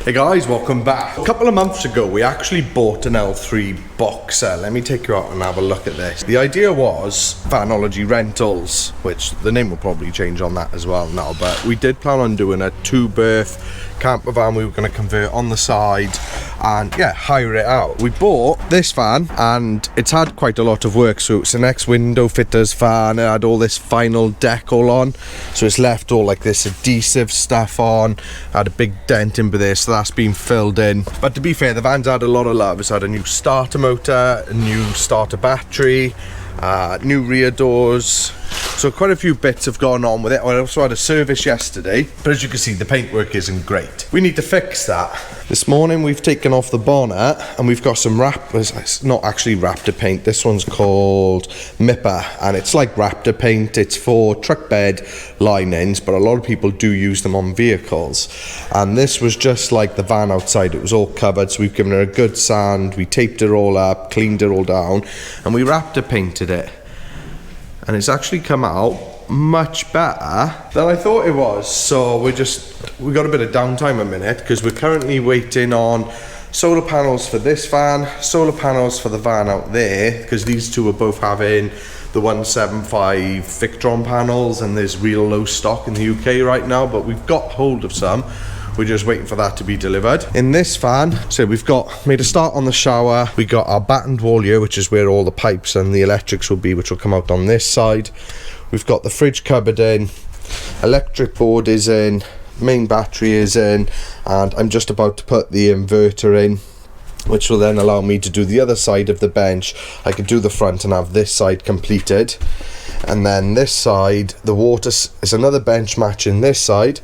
Hey guys, welcome back. A couple of months ago we actually bought an L3 Boxer. Let me take you out and have a look at this. The idea was Vanology Rentals, which the name will probably change on that as well now, but we did plan on doing a 2-berth camper van we were going to convert on the side and yeah, hire it out. We bought this van and it's had quite a lot of work, so it's an ex-window fitter's van. It had all this vinyl decal on, so it's left all like this adhesive stuff on. Had a big dent in there, so that's been filled in. But to be fair, the van's had a lot of love. It's had a new starter motor, a new starter battery, new rear doors, so quite a few bits have gone on with it. I also had a service yesterday, but as you can see, the paintwork isn't great. We need to fix that. This morning we've taken off the bonnet and we've got some it's not actually Raptor paint, this one's called Mipper, and it's like Raptor paint. It's for truck bed linings, but a lot of people do use them on vehicles, and this was just like the van outside. It was all covered, so we've given it a good sand, we taped it all up, cleaned it all down, and we Raptor painted it. And it's actually come out much better than I thought it was. So we got a bit of downtime a minute because we're currently waiting on solar panels for this van, solar panels for the van out there, because these two are both having the 175 Victron panels, and there's real low stock in the UK right now, but we've got hold of some. We're just waiting for that to be delivered. In this van, so we've made a start on the shower. We got our battened wall here, which is where all the pipes and the electrics will be, which will come out on this side. We've got the fridge cupboard in, electric board is in, main battery is in, and I'm just about to put the inverter in, which will then allow me to do the other side of the bench. I could do the front and have this side completed. And then this side, the water is another bench matching this side,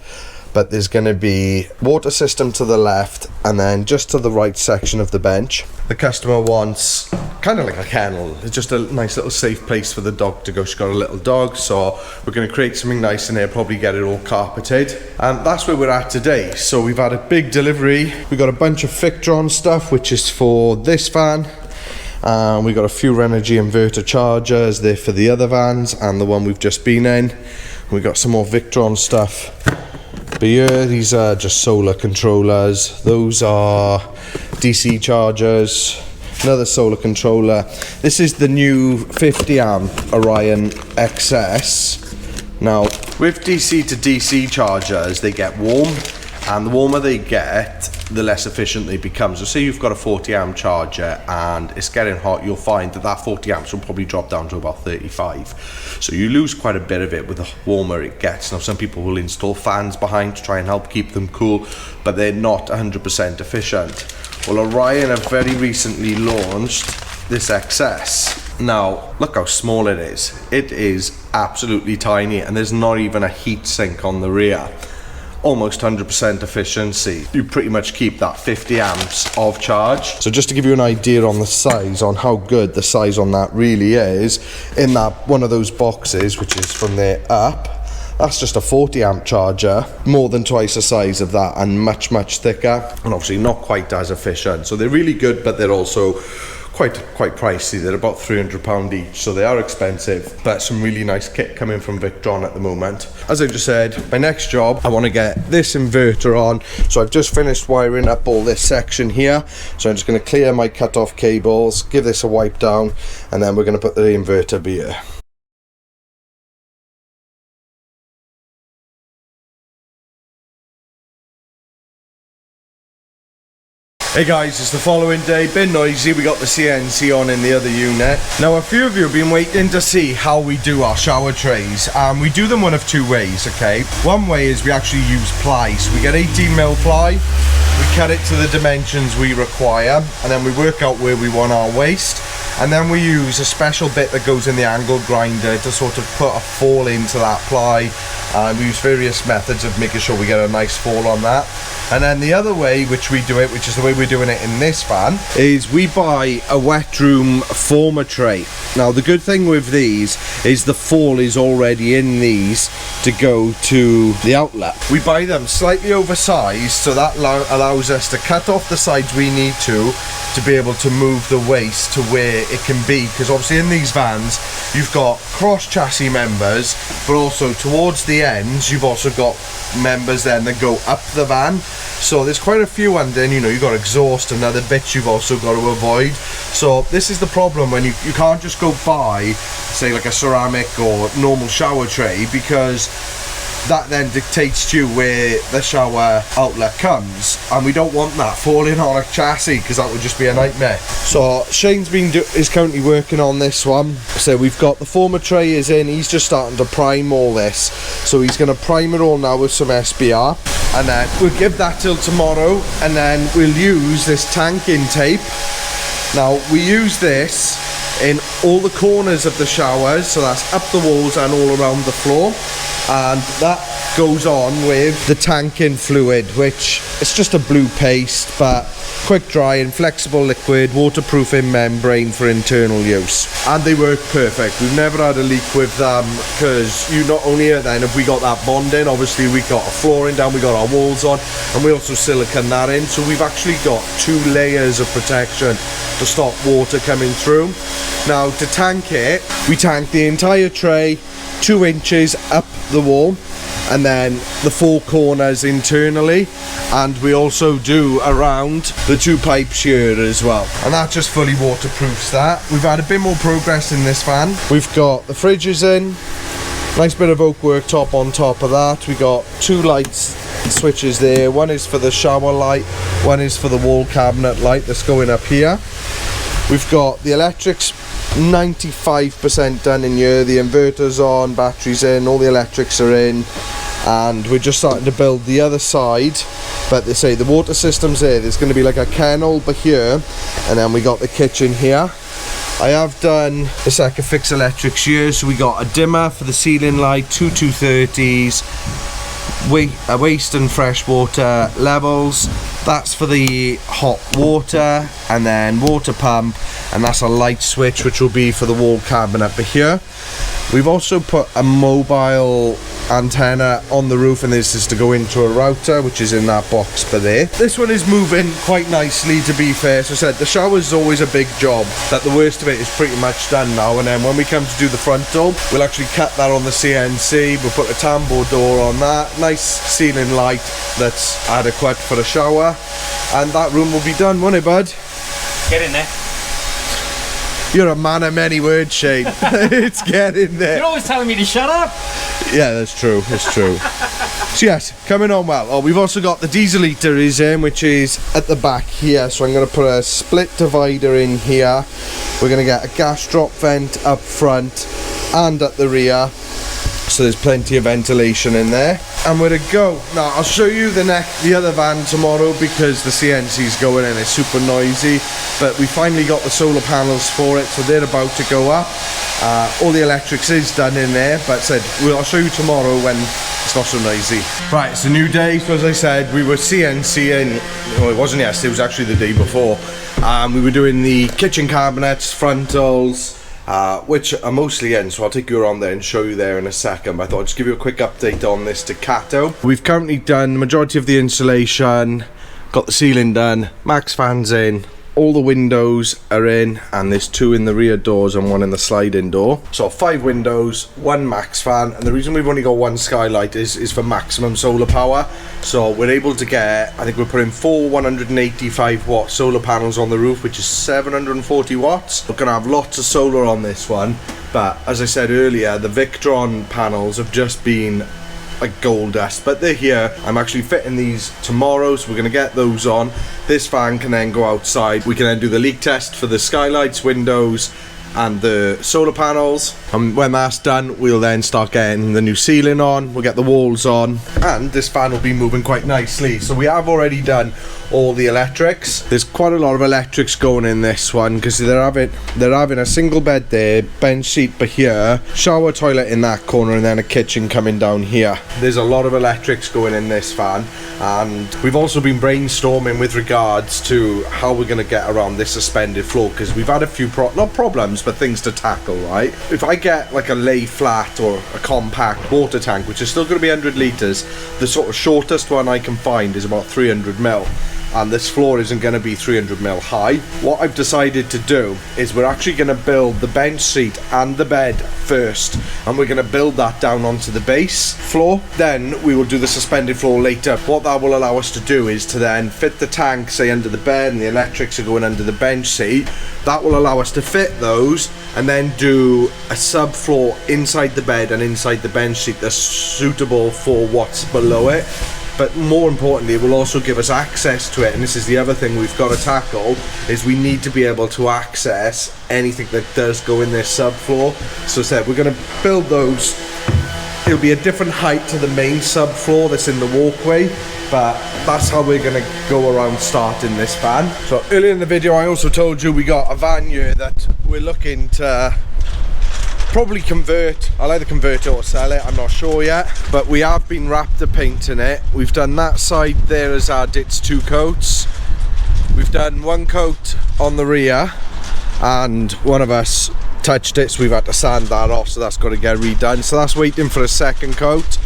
but there's going to be water system to the left and then just to the right section of the bench. The customer wants kind of like a kennel. It's just a nice little safe place for the dog to go. She's got a little dog, so we're going to create something nice in there, probably get it all carpeted. And that's where we're at today. So we've had a big delivery. We got a bunch of Victron stuff, which is for this van. We got a few Renogy inverter chargers there for the other vans and the one we've just been in. We got some more Victron stuff. But here, these are just solar controllers. Those are DC chargers. Another solar controller. This is the new 50 amp Orion XS. Now, with DC to DC chargers, they get warm, and the warmer they get, the less efficient they become. So say you've got a 40 amp charger and it's getting hot, you'll find that 40 amps will probably drop down to about 35. So you lose quite a bit of it with the warmer it gets. Now some people will install fans behind to try and help keep them cool, but they're not 100% efficient. Well, Orion have very recently launched this XS. Now, look how small it is. It is absolutely tiny, and there's not even a heat sink on the rear. Almost 100% efficiency. You pretty much keep that 50 amps of charge. So just to give you an idea on the size, on how good the size on that really is, in that one of those boxes, which is from there up, that's just a 40 amp charger, more than twice the size of that and much, much thicker, and obviously not quite as efficient. So they're really good, but they're also quite pricey. They're about £300 each, so they are expensive, but some really nice kit coming from Victron at the moment. As I just said, my next job, I want to get this inverter on, so I've just finished wiring up all this section here, so I'm just going to clear my cut-off cables, give this a wipe down, and then we're going to put the inverter here. Hey guys, it's the following day, bit noisy, we got the CNC on in the other unit. Now a few of you have been waiting to see how we do our shower trays. We do them one of two ways, okay? One way is we actually use ply, so we get 18mm ply, we cut it to the dimensions we require, and then we work out where we want our waste, and then we use a special bit that goes in the angle grinder to sort of put a fall into that ply. We use various methods of making sure we get a nice fall on that. And then the other way which we do it, which is the way we're doing it in this van, is we buy a wet room former tray. Now the good thing with these is the fall is already in these to go to the outlet. We buy them slightly oversized, so that allows us to cut off the sides we need to be able to move the waste to where it can be, because obviously in these vans you've got cross chassis members, but also towards the ends, you've also got members then that go up the van. So there's quite a few, and then, you know, you've got exhaust and other bits you've also got to avoid. So this is the problem when you can't just go buy, say, like a ceramic or normal shower tray, because that then dictates to you where the shower outlet comes, and we don't want that falling on a chassis, because that would just be a nightmare. So Shane's is currently working on this one. So we've got the former tray is in, he's just starting to prime all this, so he's going to prime it all now with some SBR, and then we'll give that till tomorrow, and then we'll use this tanking tape. Now we use this in all the corners of the showers, so that's up the walls and all around the floor, and that goes on with the tanking fluid, which it's just a blue paste, but quick drying, flexible liquid, waterproofing membrane for internal use, and they work perfect. We've never had a leak with them, because you not only then have we got that bonding, obviously we got our flooring down, we got our walls on, and we also silicone that in, so we've actually got 2 layers of protection to stop water coming through. Now to tank it, we tank the entire tray 2 inches up the wall, and then the 4 corners internally, and we also do around the 2 pipes here as well, and that just fully waterproofs that. We've had a bit more progress in this van. We've got the fridges in, nice bit of oak worktop on top of that. We got 2 lights switches there, one is for the shower light, one is for the wall cabinet light that's going up here. We've got the electrics 95% done in here, the inverter's on, batteries in, all the electrics are in, and we're just starting to build the other side. But they say the water system's there, there's going to be like a kennel but here, and then we got the kitchen here. I have done the second fix electrics here, so we got a dimmer for the ceiling light, 2 230s, waste and fresh water levels, that's for the hot water, and then water pump, and that's a light switch which will be for the wall cabinet up here. We've also put a mobile antenna on the roof, and this is to go into a router which is in that box for there. This one is moving quite nicely, to be fair. So I said the shower's always a big job, that the worst of it is pretty much done now, and then when we come to do the front door, we'll actually cut that on the CNC, we'll put a tambour door on that, nice ceiling light that's adequate for a shower, and that room will be done, won't it, bud? Get in there. You're a man of many words, Shane. It's getting there. You're always telling me to shut up. Yeah, that's true. It's true. So yes, coming on well. Oh, we've also got the diesel heater is in, which is at the back here. So I'm going to put a split divider in here. We're going to get a gas drop vent up front and at the rear, so there's plenty of ventilation in there. And we're to go. Now I'll show you the other van tomorrow, because the CNC's going in, it's super noisy, but we finally got the solar panels for it, so they're about to go up. All the electrics is done in there, but I'll show you tomorrow when it's not so noisy. Right, it's a new day, so as I said, we were CNCing, well, it wasn't yesterday, it was actually the day before. We were doing the kitchen cabinets, frontals, which are mostly in, so I'll take you around there and show you there in a second, but I thought I'd just give you a quick update on this Staccato. We've currently done the majority of the insulation, got the ceiling done, max fans in, all the windows are in, and there's 2 in the rear doors and 1 in the sliding door. So 5 windows, 1 max fan, and the reason we've only got 1 skylight is for maximum solar power. So we're able to get, I think we're putting 4 185 watt solar panels on the roof, which is 740 watts. We're gonna have lots of solar on this one, but as I said earlier, the Victron panels have just been like gold dust, but they're here. I'm actually fitting these tomorrow, so we're gonna get those on. This fan can then go outside. We can then do the leak test for the skylights, windows, and the solar panels, and when that's done, we'll then start getting the new ceiling on, we'll get the walls on, and this fan will be moving quite nicely. So we have already done all the electrics. There's quite a lot of electrics going in this one, because they're having a single bed there, bench seat but here, shower toilet in that corner, and then a kitchen coming down here. There's a lot of electrics going in this fan, and we've also been brainstorming with regards to how we're going to get around this suspended floor, because we've had a few not problems, but things to tackle, right? If I get like a lay flat or a compact water tank, which is still going to be 100 litres, the sort of shortest one I can find is about 300 mil. and this floor isn't going to be 300mm high. What I've decided to do is we're actually going to build the bench seat and the bed first, and we're going to build that down onto the base floor. Then we will do the suspended floor later. What that will allow us to do is to then fit the tank, say, under the bed, and the electrics are going under the bench seat. That will allow us to fit those and then do a subfloor inside the bed and inside the bench seat that's suitable for what's below it. But more importantly, it will also give us access to it, and this is the other thing we've got to tackle, is we need to be able to access anything that does go in this subfloor. So I said, we're going to build those. It'll be a different height to the main subfloor that's in the walkway, but that's how we're going to go around starting this van. So earlier in the video I also told you we got a van here that we're looking to probably convert. I'll either convert it or sell it, I'm not sure yet, but we have been Raptor painting it. We've done that side there as our its 2 coats. We've done 1 coat on the rear, and one of us touched it, so we've had to sand that off, so that's got to get redone. So that's waiting for a 2nd coat,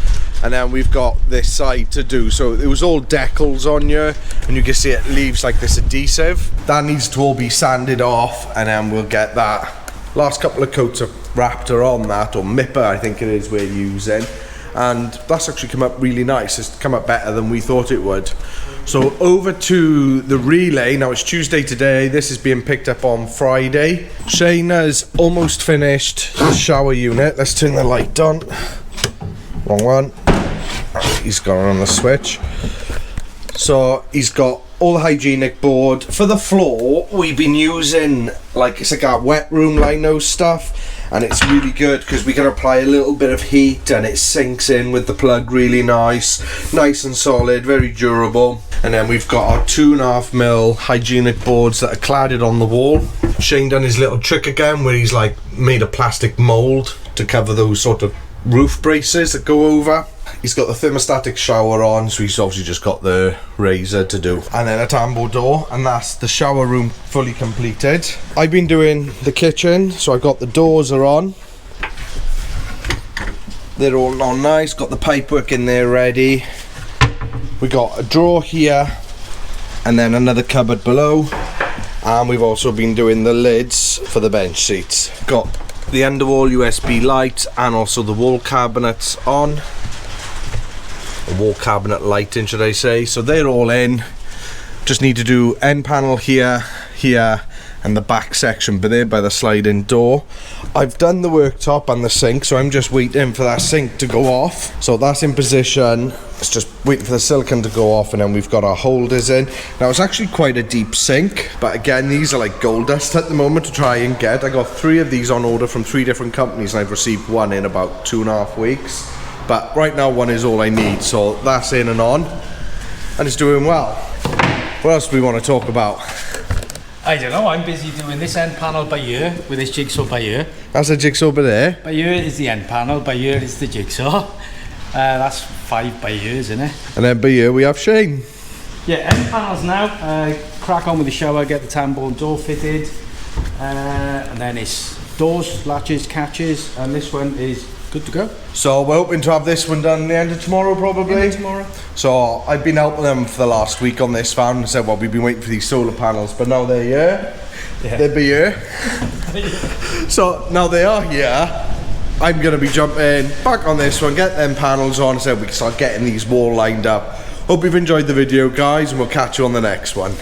and then we've got this side to do. So it was all decals on here, and you can see it leaves like this adhesive. That needs to all be sanded off, and then we'll get that last couple of coats of Raptor on that, or Mipper I think it is we're using, and that's actually come up really nice. It's come up better than we thought it would. So over to the relay. Now it's Tuesday today, this is being picked up on Friday. Shayna's almost finished the shower unit. Let's turn the light on. Wrong one. He's got it on the switch. So he's got all the hygienic board. For the floor, we've been using, like, it's like our wet room lino stuff, and it's really good because we can apply a little bit of heat and it sinks in with the plug really nice and solid, very durable. And then we've got our 2.5mm hygienic boards that are cladded on the wall. Shane done his little trick again where he's like made a plastic mold to cover those sort of roof braces that go over. He's got the thermostatic shower on, so he's obviously just got the razor to do, and then a tambo door, and that's the shower room fully completed. I've been doing the kitchen, so I've got the doors are on. They're all on nice, got the pipework in there ready. We got a drawer here, and then another cupboard below, and we've also been doing the lids for the bench seats. Got the underwall USB lights and also the wall cabinets on. Wall cabinet lighting, should I say. So they're all in. Just need to do end panel here, and the back section but there by the sliding door. I've done the worktop and the sink, so I'm just waiting for that sink to go off. So that's in position. It's just waiting for the silicone to go off, and then we've got our holders in. Now it's actually quite a deep sink, but again, these are like gold dust at the moment to try and get. I got 3 of these on order from 3 different companies, and I've received 1 in about 2.5 weeks. But right now 1 is all I need, so that's in and on, and it's doing well. What else do we want to talk about? I don't know, I'm busy doing this end panel by here, with this jigsaw by here. That's a jigsaw over there. By here is the end panel, by here is the jigsaw. That's 5 by years, isn't it? And then by here we have Shane. Yeah, end panels now. Crack on with the shower, get the tambone door fitted. And then it's doors, latches, catches, and this one is good to go. So we're hoping to have this one done the end of tomorrow, probably. End of tomorrow. So I've been helping them for the last week on this van. I said, well, we've been waiting for these solar panels, but now they're here. Yeah. They'll be here. So now they are here. I'm going to be jumping back on this one, get them panels on, so we can start getting these wall lined up. Hope you've enjoyed the video, guys, and we'll catch you on the next one.